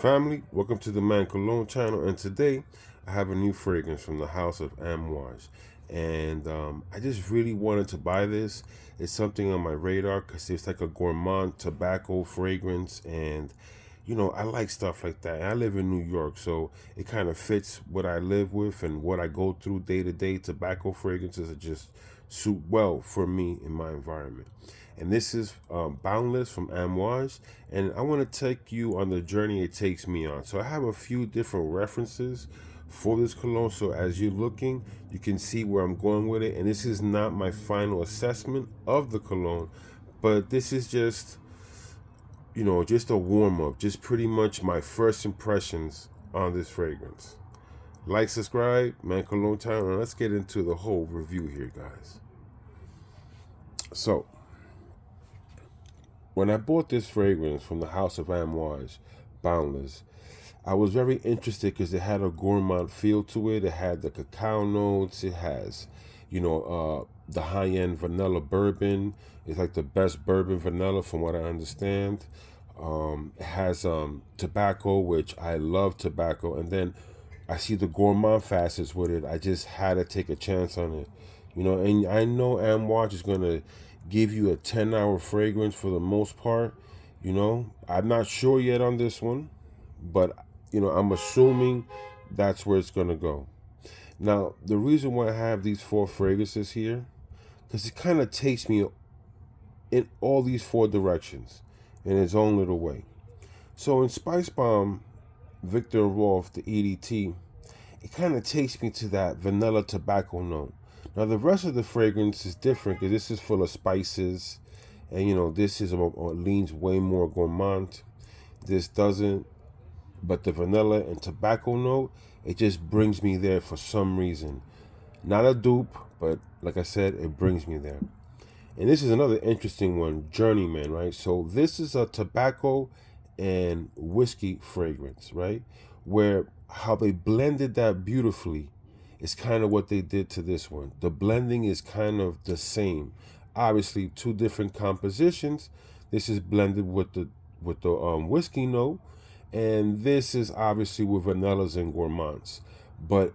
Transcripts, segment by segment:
Family, welcome to the Man Cologne channel, and today I have a new fragrance from the house of Amouage, and I just really wanted to buy this. It's something on my radar because it's like a gourmand tobacco fragrance, and I like stuff like that. I live in New York, so it kind of fits what I live with and what I go through day to day. Tobacco fragrances are just suit well for me in my environment. And this is Boundless from Amouage, and I want to take you on the journey it takes me on. So I have a few different references for this cologne, so as you're looking, you can see where I'm going with it. And this is not my final assessment of the cologne, but this is just a warm-up, just pretty much my first impressions on this fragrance. Like, subscribe, Man Cologne Time, and let's get into the whole review here, guys. So when I bought this fragrance from the house of Amouage, Boundless, I was very interested because it had a gourmand feel to it. It had the cacao notes. It has, the high-end vanilla bourbon. It's like the best bourbon vanilla from what I understand. It has tobacco, which I love tobacco. And then I see the gourmand facets with it. I just had to take a chance on it. And I know Amouage is going to give you a 10-hour fragrance for the most part. I'm not sure yet on this one, but I'm assuming that's where it's gonna go. Now, the reason why I have these four fragrances here, because it kind of takes me in all these four directions in its own little way. So in Spice Bomb, Victor and Rolf, the EDT, it kind of takes me to that vanilla tobacco note. Now the rest of the fragrance is different because this is full of spices, and this is leans way more gourmand. This doesn't. But the vanilla and tobacco note, it just brings me there for some reason. Not a dupe, but like I said, it brings me there. And this is another interesting one, Journeyman, right? So this is a tobacco and whiskey fragrance, right? Where how they blended that beautifully is kind of what they did to this one. The blending is kind of the same. Obviously, two different compositions. This is blended with the whiskey note, and this is obviously with vanillas and gourmands. But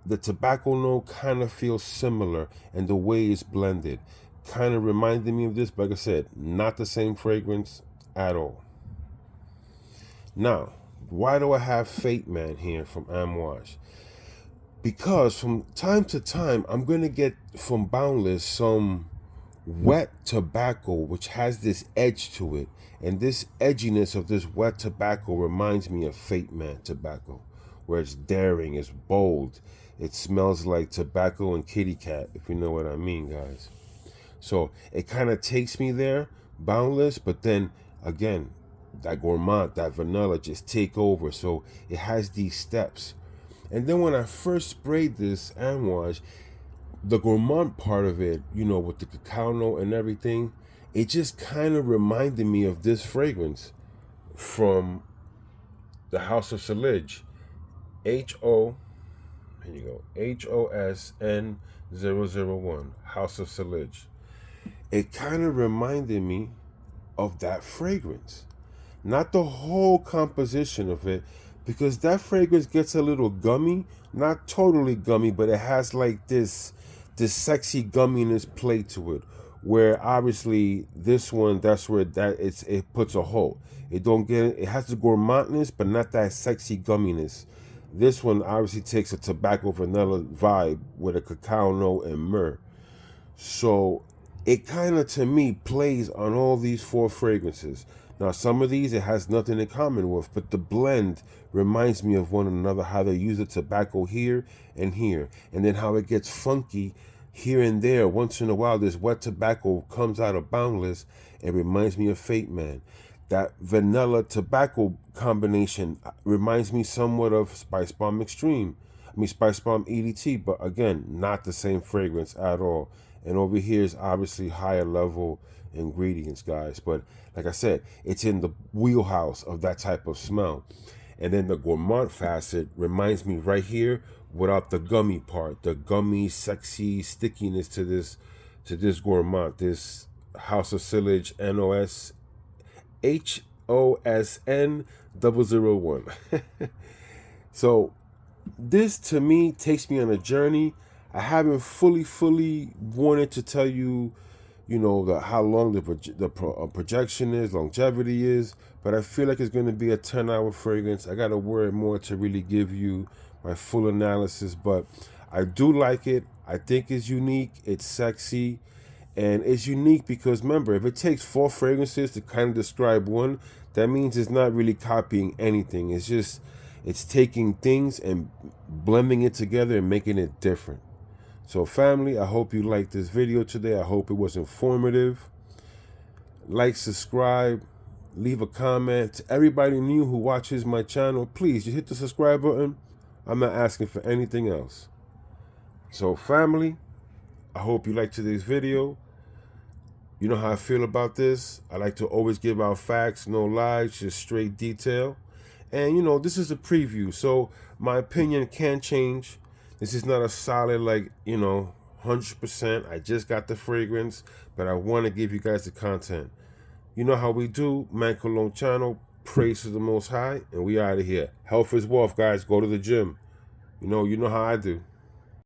the tobacco note kind of feels similar, and the way it's blended kind of reminded me of this. But like I said, not the same fragrance at all. Now, why do I have Fate Man here from Amouage? Because from time to time, I'm going to get from Boundless some wet tobacco, which has this edge to it. And this edginess of this wet tobacco reminds me of Fate Man tobacco, where it's daring, it's bold. It smells like tobacco and kitty cat, if you know what I mean, guys. So it kind of takes me there, Boundless, but then again, that gourmand, that vanilla just take over. So it has these steps. And then when I first sprayed this Amouage, the gourmand part of it, with the cacao note and everything, it just kind of reminded me of this fragrance from the House of Sillage. HOSN001, House of Sillage. It kind of reminded me of that fragrance. Not the whole composition of it, because that fragrance gets a little gummy, not totally gummy, but it has like this sexy gumminess play to it, where obviously this one, that's where it puts a hole. It has the gourmandness, but not that sexy gumminess. This one obviously takes a tobacco vanilla vibe with a cacao note and myrrh. So it kind of, to me, plays on all these four fragrances. Now, some of these it has nothing in common with, but the blend reminds me of one another, how they use the tobacco here and here, and then how it gets funky here and there. Once in a while, this wet tobacco comes out of Boundless and reminds me of Fate Man. That vanilla tobacco combination reminds me somewhat of Spice Bomb Extreme. Spice Bomb EDT, but again, not the same fragrance at all. And over here is obviously higher level ingredients, guys. But like I said, it's in the wheelhouse of that type of smell. And then the gourmand facet reminds me right here, without the gummy part, the gummy, sexy stickiness to this gourmand, this House of Sillage HOSN 001. So this to me takes me on a journey. I haven't fully wanted to tell you, how long the projection is, longevity is, but I feel like it's going to be a 10-hour fragrance. I got to work more to really give you my full analysis, but I do like it. I think it's unique. It's sexy. And it's unique because, remember, if it takes 4 fragrances to kind of describe one, that means it's not really copying anything. It's taking things and blending it together and making it different. So family, I hope you liked this video today. I hope it was informative. Like, subscribe, leave a comment. To everybody new who watches my channel, please just hit the subscribe button. I'm not asking for anything else. So family, I hope you liked today's video. You know how I feel about this. I like to always give out facts, no lies, just straight detail. And this is a preview, so my opinion can change. This is not a solid 100%. I just got the fragrance, but I want to give you guys the content. You know how we do, Man Cologne channel, praise to the Most High, and we out of here. Health is wealth, guys. Go to the gym. You know how I do.